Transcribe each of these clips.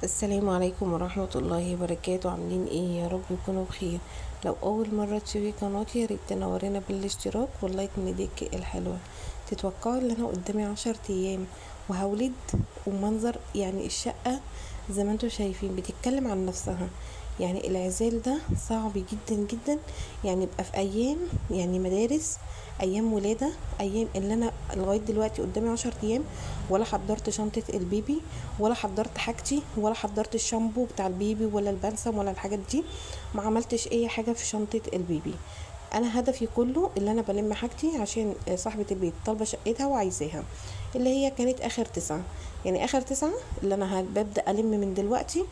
السلام عليكم ورحمة الله وبركاته. عاملين ايه؟ يا رب يكونوا بخير. لو اول مرة تشوفي قناتي يا ريت تنورينا بالاشتراك واللايك من ايديك الحلوة. تتوقعوا ان انا قدامي 10 ايام وهولد، ومنظر يعني الشقة زي ما انتوا شايفين بتتكلم عن نفسها. يعني العزال ده صعب جدا جدا، يعني يبقى في ايام يعني مدارس، ايام ولادة، ايام اللي انا لغاية دلوقتي قدامي 10 ايام ولا حضرت شنطة البيبي ولا حضرت حاجتي ولا حضرت الشامبو بتاع البيبي ولا البلسم ولا الحاجات دي. ما عملتش اي حاجة في شنطة البيبي. انا هدفي كله اللي انا بلم حاجتي عشان صاحبة البيت طالبة شقتها وعايزاها، اللي هي كانت اخر 9. يعني اخر 9 اللي انا ببدأ الم من دلوقتي،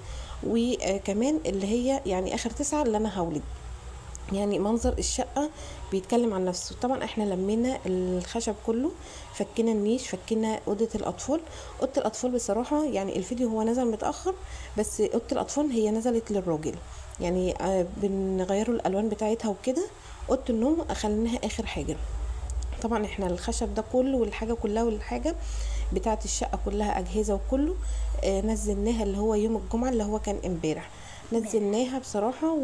وكمان اللي هي يعني اخر 9 اللي انا هولد. يعني منظر الشقة بيتكلم عن نفسه. طبعا احنا لمينا الخشب كله، فكينا النيش، فكينا اوضة الاطفال. اوضة الاطفال بصراحة يعني الفيديو هو نزل متأخر، بس اوضة الاطفال هي نزلت للراجل، يعني بنغيروا الالوان بتاعتها وكده. اوضة النوم خليناها اخر حاجة. طبعا احنا الخشب ده كله والحاجة كلها والحاجة بتاعت الشقة كلها اجهزة وكله نزلناها اللي هو يوم الجمعة اللي هو كان امبارح. نزلناها بصراحة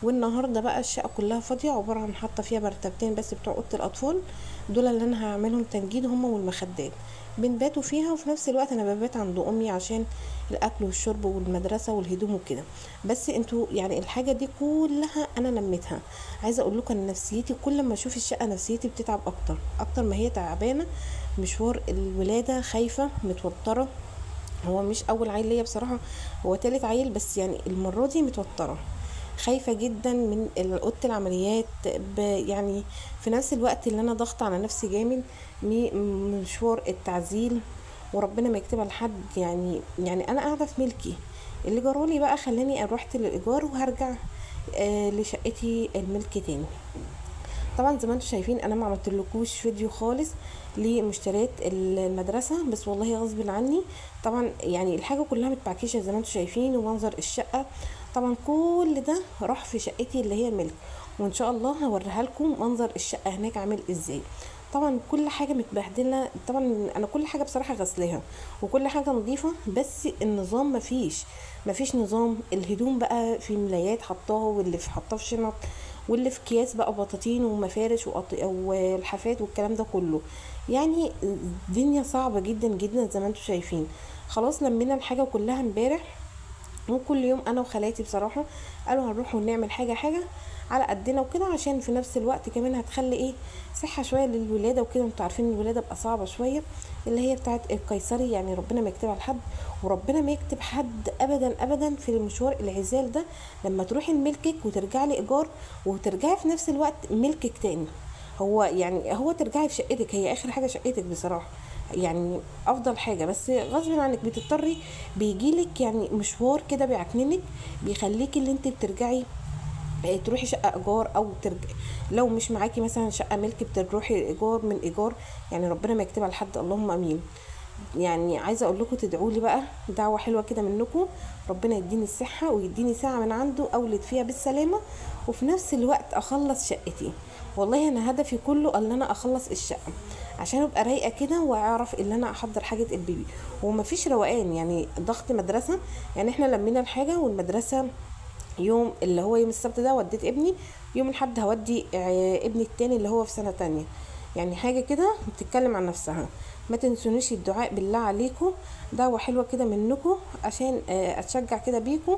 والنهارده بقى الشقة كلها فاضية، عبارة عن حاطة فيها مرتبتين بس بتوع اوضة الاطفال، دول اللي انا هعملهم تنجيد، هما والمخدات بنباتوا فيها. وفي نفس الوقت انا ببات عند امي عشان الاكل والشرب والمدرسة والهدوم وكده. بس انتوا يعني الحاجة دي كلها انا لميتها. عايزة اقول لكم ان نفسيتي كل ما اشوف الشقة نفسيتي بتتعب اكتر ما هي تعبانة. مشوار الولادة، خايفة متوترة. هو مش اول عيل ليا بصراحة، هو تالت عيل، بس يعني المرة دي متوترة، خايفة جدا من اوضة العمليات. يعني في نفس الوقت اللي انا ضغط على نفسي جامد من مشوار التعزيل، وربنا ما يكتبها لحد. يعني انا قاعدة في ملكي، اللي جرالي بقى خلاني رحت للايجار وهرجع لشقتي الملك تاني. طبعا زي ما انتم شايفين انا ما عملتلكوش فيديو خالص لمشتريات المدرسه، بس والله غصب عني. طبعا يعني الحاجه كلها متبعكيشه زي ما انتم شايفين، ومنظر الشقه طبعا كل ده راح في شقتي اللي هي الملك. وان شاء الله هوريها لكم منظر الشقه هناك عامل ازاي. طبعا كل حاجه متبهدله، طبعا انا كل حاجه بصراحه غسلاها وكل حاجه نظيفه، بس النظام مفيش نظام. الهدوم بقى في ملايات حطاها، واللي في حطاه في شنط، واللي في اكياس بقى بطاطين ومفارش والحافات والكلام ده كله. يعني الدنيا صعبة جدا جدا زي ما انتم شايفين. خلاص لمينا الحاجة كلها امبارح، وكل يوم انا وخالاتي بصراحة قالوا هنروح ونعمل حاجة على قدنا وكده، عشان في نفس الوقت كمان هتخلي ايه صحة شوية للولادة وكده. انتوا عارفين الولادة بقى صعبة شوية، اللي هي بتاعت القيصري، يعني ربنا ما يكتبها لحد، وربنا ما يكتب حد ابدا ابدا في المشوار العزال ده. لما تروحي لملكك وترجعي لايجار، وترجعي في نفس الوقت ملكك تاني. هو يعني هو ترجعي في شقتك، هي اخر حاجة شقتك بصراحة، يعني افضل حاجة. بس غصب عنك بتضطري، بيجيلك يعني مشوار كده بيعكننك، بيخليكي اللي انت بترجعي تروحي شقه ايجار، او لو مش معاكي مثلا شقه ملك بتروحي ايجار من ايجار. يعني ربنا ما يكتبها لحد، اللهم امين. يعني عايزه اقول لكم تدعوا لي بقى دعوه حلوه كده منكم، ربنا يديني الصحه ويديني ساعه من عنده اولد فيها بالسلامه، وفي نفس الوقت اخلص شقتي. والله انا هدفي كله ان انا اخلص الشقه عشان ابقى رايقه كده، واعرف ان انا احضر حاجه البيبي. ومفيش روقان، يعني ضغط مدرسه. يعني احنا لمينا الحاجه والمدرسه يوم اللي هو يوم السبت ده وديت ابني، يوم الاحد هودي ابني التاني اللي هو في سنة تانية. يعني حاجة كده بتتكلم عن نفسها. ما تنسونيش الدعاء بالله عليكم، دعوة حلوة كده منكم عشان اتشجع كده بيكم.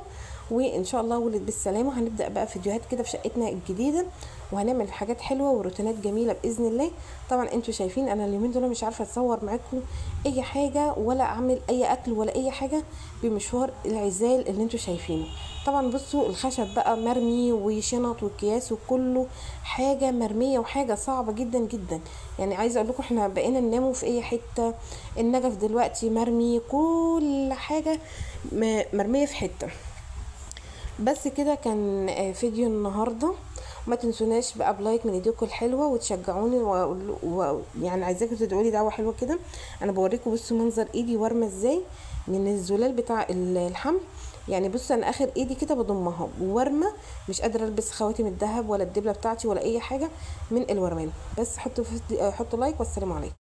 وان شاء الله ولد بالسلامة. هنبدأ بقى فيديوهات كده في شقتنا الجديدة، وهنعمل حاجات حلوة وروتينات جميلة بإذن الله. طبعا انتوا شايفين انا اليومين دول مش عارفة اتصور معاكم اي حاجة، ولا اعمل اي اكل ولا اي حاجة بمشوار العزال اللي انتوا شايفينه. طبعا بصوا الخشب بقى مرمي، وشنط وكياس، وكله حاجة مرمية وحاجة صعبة جدا جدا. يعني عايزة اقول لكم احنا بقينا نناموا في اي حتة. النجف دلوقتي مرمي، كل حاجة مرمية في حتة. بس كده كان فيديو النهاردة. ما تنسوناش بقى بلايك من ايديكم الحلوه وتشجعوني يعني عايزاكم تدعوا لي دعوه حلوه كده. انا بوريكم بصوا منظر ايدي ورمه ازاي من الزلال بتاع الحمل. يعني بصوا انا اخر ايدي كده بضمها وورمه، مش قادره البس خواتم الذهب ولا الدبله بتاعتي ولا اي حاجه من الورمان. بس حطوا لايك، والسلام عليكم.